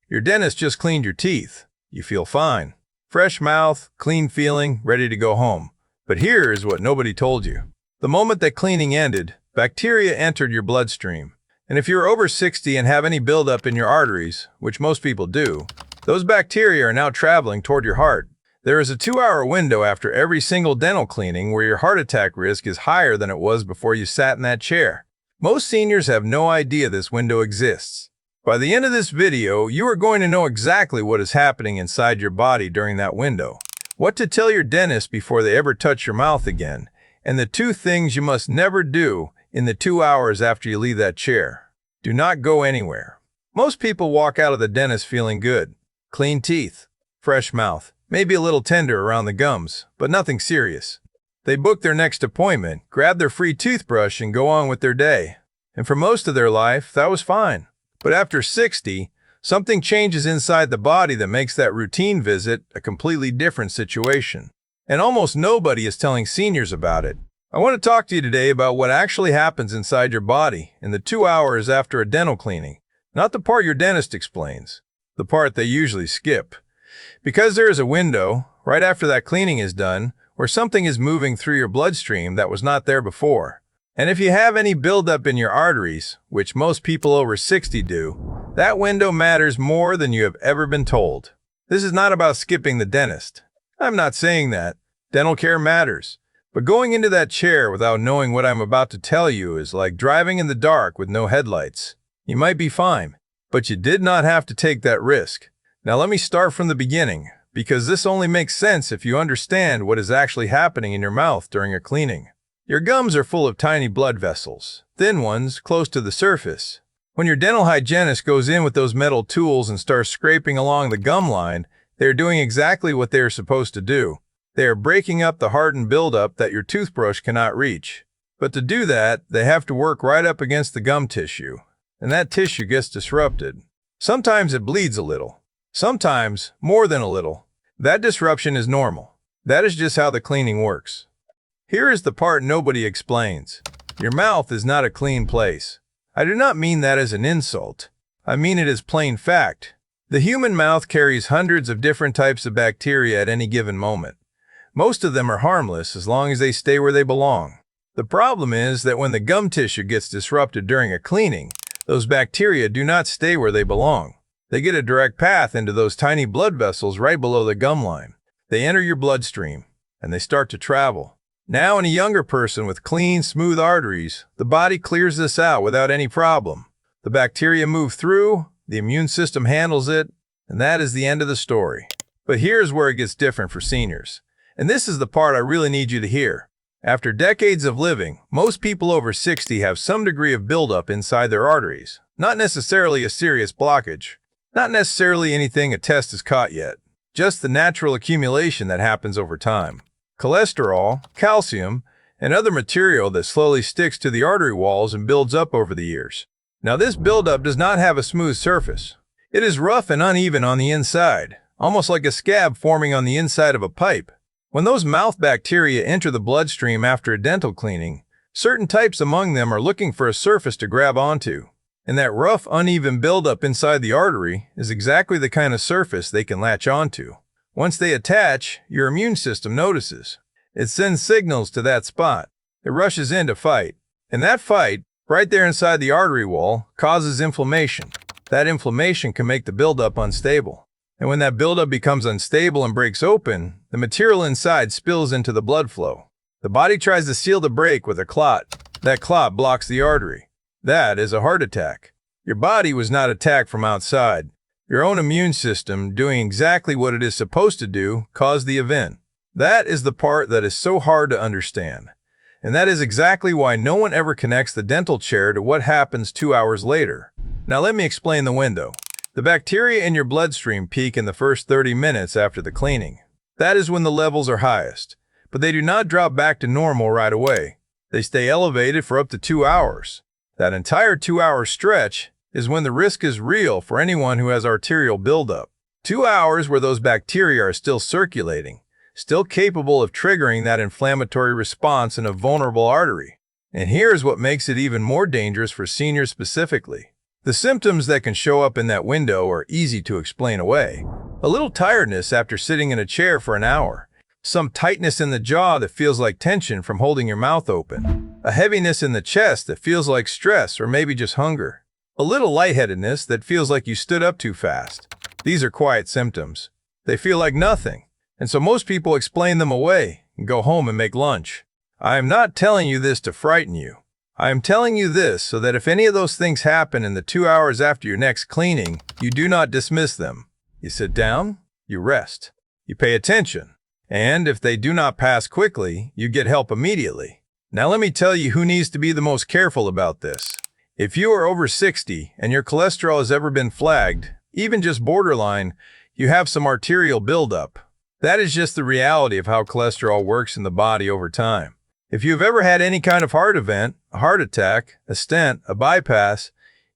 Your dentist just cleaned your teeth. You feel fine. Fresh mouth, clean feeling, ready to go home. But here is what nobody told you. The moment that cleaning ended, bacteria entered your bloodstream. And if you're over 60 and have any buildup in your arteries, which most people do, those bacteria are now traveling toward your heart. There is a 2-hour window after every single dental cleaning where your heart attack risk is higher than it was before you sat in that chair. Most seniors have no idea this window exists. By the end of this video, you are going to know exactly what is happening inside your body during that window, what to tell your dentist before they ever touch your mouth again, and the 2 things you must never do in the 2 hours after you leave that chair. Do not go anywhere. Most people walk out of the dentist feeling good. Clean teeth, fresh mouth, maybe a little tender around the gums, but nothing serious. They book their next appointment, grab their free toothbrush, and go on with their day. And for most of their life, that was fine. But after 60, something changes inside the body that makes that routine visit a completely different situation. And almost nobody is telling seniors about it. I want to talk to you today about what actually happens inside your body in the 2 hours after a dental cleaning. Not the part your dentist explains, the part they usually skip. Because there is a window, right after that cleaning is done, where something is moving through your bloodstream that was not there before. And if you have any buildup in your arteries, which most people over 60 do, that window matters more than you have ever been told. This is not about skipping the dentist. I'm not saying that. Dental care matters. But going into that chair without knowing what I'm about to tell you is like driving in the dark with no headlights. You might be fine, but you did not have to take that risk. Now let me start from the beginning, because this only makes sense if you understand what is actually happening in your mouth during a cleaning. Your gums are full of tiny blood vessels, thin ones close to the surface. When your dental hygienist goes in with those metal tools and starts scraping along the gum line, they are doing exactly what they are supposed to do. They are breaking up the hardened buildup that your toothbrush cannot reach. But to do that, they have to work right up against the gum tissue, and that tissue gets disrupted. Sometimes it bleeds a little. Sometimes more than a little. That disruption is normal. That is just how the cleaning works. Here is the part nobody explains. Your mouth is not a clean place. I do not mean that as an insult. I mean it as plain fact. The human mouth carries hundreds of different types of bacteria at any given moment. Most of them are harmless as long as they stay where they belong. The problem is that when the gum tissue gets disrupted during a cleaning, those bacteria do not stay where they belong. They get a direct path into those tiny blood vessels right below the gum line. They enter your bloodstream, and they start to travel. Now in a younger person with clean, smooth arteries, the body clears this out without any problem. The bacteria move through, the immune system handles it, and that is the end of the story. But here's where it gets different for seniors. And this is the part I really need you to hear. After decades of living, most people over 60 have some degree of buildup inside their arteries. Not necessarily a serious blockage. Not necessarily anything a test has caught yet. Just the natural accumulation that happens over time. Cholesterol, calcium, and other material that slowly sticks to the artery walls and builds up over the years. Now this buildup does not have a smooth surface. It is rough and uneven on the inside, almost like a scab forming on the inside of a pipe. When those mouth bacteria enter the bloodstream after a dental cleaning, certain types among them are looking for a surface to grab onto. And that rough, uneven buildup inside the artery is exactly the kind of surface they can latch onto. Once they attach, your immune system notices. It sends signals to that spot. It rushes in to fight. And that fight, right there inside the artery wall, causes inflammation. That inflammation can make the buildup unstable. And when that buildup becomes unstable and breaks open, the material inside spills into the blood flow. The body tries to seal the break with a clot. That clot blocks the artery. That is a heart attack. Your body was not attacked from outside. Your own immune system, doing exactly what it is supposed to do, caused the event. That is the part that is so hard to understand. And that is exactly why no one ever connects the dental chair to what happens 2 hours later. Now let me explain the window. The bacteria in your bloodstream peak in the first 30 minutes after the cleaning. That is when the levels are highest, but they do not drop back to normal right away. They stay elevated for up to 2 hours. That entire 2-hour stretch is when the risk is real for anyone who has arterial buildup. 2 hours where those bacteria are still circulating, still capable of triggering that inflammatory response in a vulnerable artery. And here's what makes it even more dangerous for seniors specifically. The symptoms that can show up in that window are easy to explain away. A little tiredness after sitting in a chair for an hour. Some tightness in the jaw that feels like tension from holding your mouth open. A heaviness in the chest that feels like stress or maybe just hunger. A little lightheadedness that feels like you stood up too fast. These are quiet symptoms. They feel like nothing, and so most people explain them away and go home and make lunch. I am not telling you this to frighten you. I am telling you this so that if any of those things happen in the 2 hours after your next cleaning, you do not dismiss them. You sit down, you rest, you pay attention, and if they do not pass quickly, you get help immediately. Now let me tell you who needs to be the most careful about this. If you are over 60 and your cholesterol has ever been flagged, even just borderline, you have some arterial buildup. That is just the reality of how cholesterol works in the body over time. If you've ever had any kind of heart event, a heart attack, a stent, a bypass,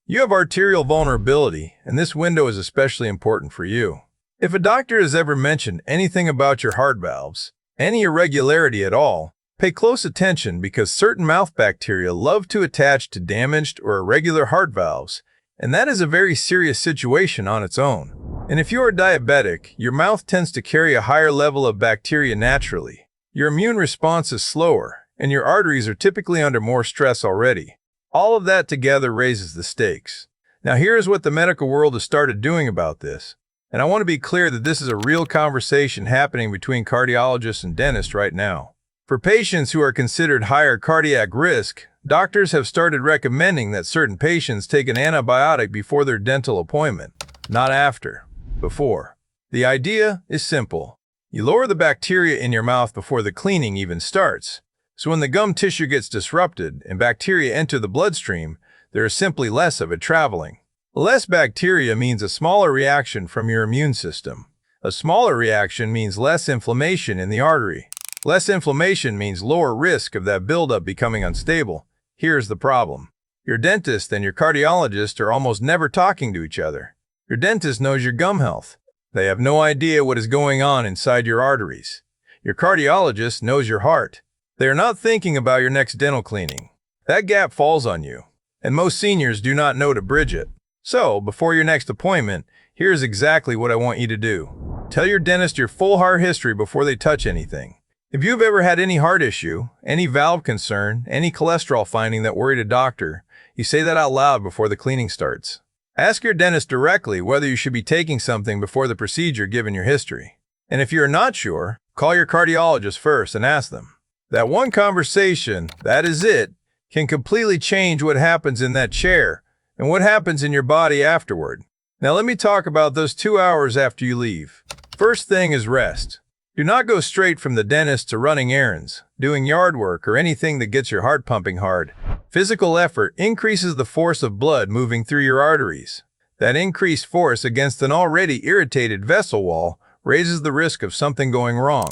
you have arterial vulnerability, and this window is especially important for you. If a doctor has ever mentioned anything about your heart valves, any irregularity at all, pay close attention because certain mouth bacteria love to attach to damaged or irregular heart valves, and that is a very serious situation on its own. And if you are diabetic, your mouth tends to carry a higher level of bacteria naturally. Your immune response is slower, and your arteries are typically under more stress already. All of that together raises the stakes. Now here's what the medical world has started doing about this. And I want to be clear that this is a real conversation happening between cardiologists and dentists right now. For patients who are considered higher cardiac risk, doctors have started recommending that certain patients take an antibiotic before their dental appointment, not after, before. The idea is simple. You lower the bacteria in your mouth before the cleaning even starts. So when the gum tissue gets disrupted and bacteria enter the bloodstream, there is simply less of it traveling. Less bacteria means a smaller reaction from your immune system. A smaller reaction means less inflammation in the artery. Less inflammation means lower risk of that buildup becoming unstable. Here's the problem. Your dentist and your cardiologist are almost never talking to each other. Your dentist knows your gum health. They have no idea what is going on inside your arteries. Your cardiologist knows your heart. They are not thinking about your next dental cleaning. That gap falls on you, and most seniors do not know to bridge it. So, before your next appointment, here's exactly what I want you to do. Tell your dentist your full heart history before they touch anything. If you've ever had any heart issue, any valve concern, any cholesterol finding that worried a doctor, you say that out loud before the cleaning starts. Ask your dentist directly whether you should be taking something before the procedure given your history. And if you're not sure, call your cardiologist first and ask them. That one conversation, that is it, can completely change what happens in that chair and what happens in your body afterward. Now let me talk about those 2 hours after you leave. First thing is rest. Do not go straight from the dentist to running errands, doing yard work, or anything that gets your heart pumping hard. Physical effort increases the force of blood moving through your arteries. That increased force against an already irritated vessel wall raises the risk of something going wrong.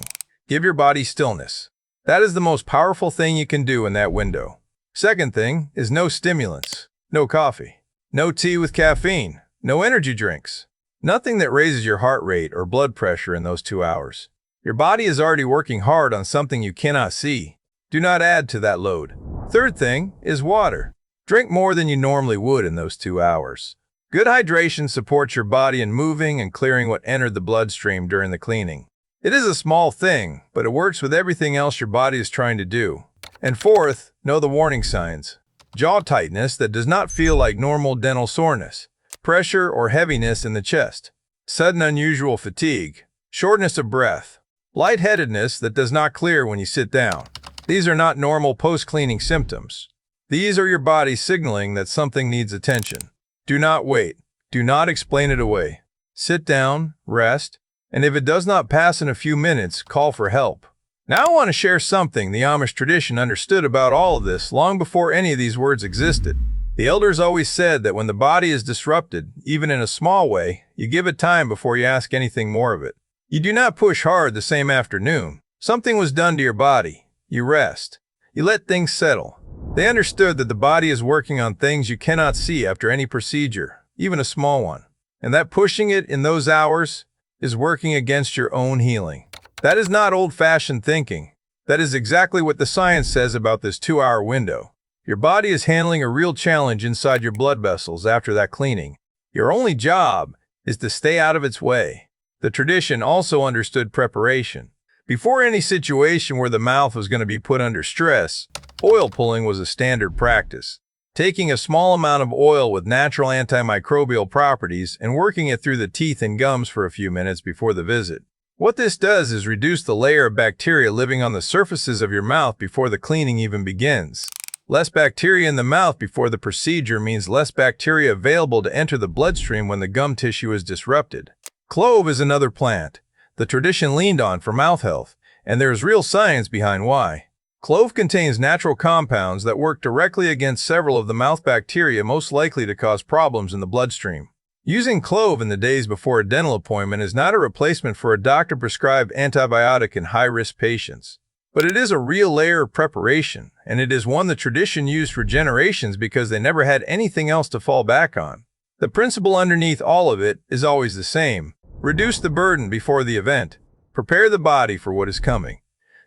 Give your body stillness. That is the most powerful thing you can do in that window. Second thing is no stimulants, no coffee, no tea with caffeine, no energy drinks, nothing that raises your heart rate or blood pressure in those 2 hours. Your body is already working hard on something you cannot see. Do not add to that load. Third thing is water. Drink more than you normally would in those 2 hours. Good hydration supports your body in moving and clearing what entered the bloodstream during the cleaning. It is a small thing, but it works with everything else your body is trying to do. And fourth, know the warning signs. Jaw tightness that does not feel like normal dental soreness, pressure or heaviness in the chest, sudden unusual fatigue, shortness of breath, lightheadedness that does not clear when you sit down. These are not normal post-cleaning symptoms. These are your body signaling that something needs attention. Do not wait. Do not explain it away. Sit down, rest, and if it does not pass in a few minutes, call for help. Now I want to share something the Amish tradition understood about all of this long before any of these words existed. The elders always said that when the body is disrupted, even in a small way, you give it time before you ask anything more of it. You do not push hard the same afternoon. Something was done to your body. You rest. You let things settle. They understood that the body is working on things you cannot see after any procedure, even a small one, and that pushing it in those hours is working against your own healing. That is not old-fashioned thinking. That is exactly what the science says about this 2-hour window. Your body is handling a real challenge inside your blood vessels after that cleaning. Your only job is to stay out of its way. The tradition also understood preparation. Before any situation where the mouth was going to be put under stress, oil pulling was a standard practice. Taking a small amount of oil with natural antimicrobial properties and working it through the teeth and gums for a few minutes before the visit. What this does is reduce the layer of bacteria living on the surfaces of your mouth before the cleaning even begins. Less bacteria in the mouth before the procedure means less bacteria available to enter the bloodstream when the gum tissue is disrupted. Clove is another plant the tradition leaned on for mouth health, and there is real science behind why. Clove contains natural compounds that work directly against several of the mouth bacteria most likely to cause problems in the bloodstream. Using clove in the days before a dental appointment is not a replacement for a doctor-prescribed antibiotic in high-risk patients. But it is a real layer of preparation, and it is one the tradition used for generations because they never had anything else to fall back on. The principle underneath all of it is always the same. Reduce the burden before the event. Prepare the body for what is coming.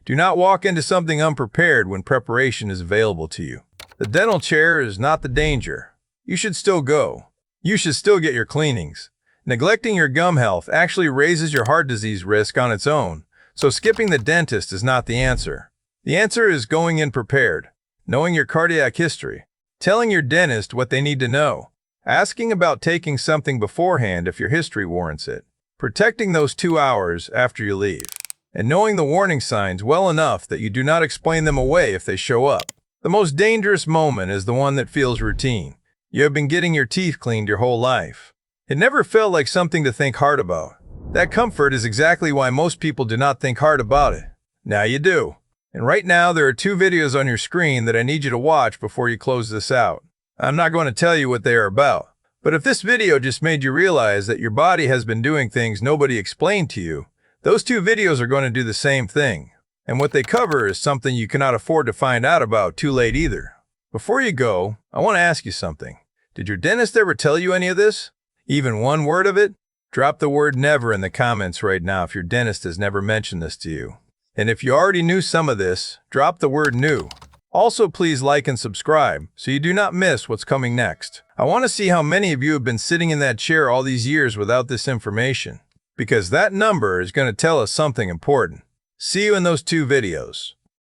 Do not walk into something unprepared when preparation is available to you. The dental chair is not the danger. You should still go. You should still get your cleanings. Neglecting your gum health actually raises your heart disease risk on its own, so skipping the dentist is not the answer. The answer is going in prepared, knowing your cardiac history, telling your dentist what they need to know, asking about taking something beforehand if your history warrants it, protecting those 2 hours after you leave, and knowing the warning signs well enough that you do not explain them away if they show up. The most dangerous moment is the one that feels routine. You have been getting your teeth cleaned your whole life. It never felt like something to think hard about. That comfort is exactly why most people do not think hard about it. Now you do. And right now there are 2 videos on your screen that I need you to watch before you close this out. I'm not going to tell you what they are about. But if this video just made you realize that your body has been doing things nobody explained to you, those 2 videos are going to do the same thing. And what they cover is something you cannot afford to find out about too late either. Before you go, I want to ask you something. Did your dentist ever tell you any of this? Even one word of it? Drop the word never in the comments right now if your dentist has never mentioned this to you. And if you already knew some of this, drop the word new. Also, please like and subscribe so you do not miss what's coming next. I want to see how many of you have been sitting in that chair all these years without this information, because that number is going to tell us something important. See you in those 2 videos.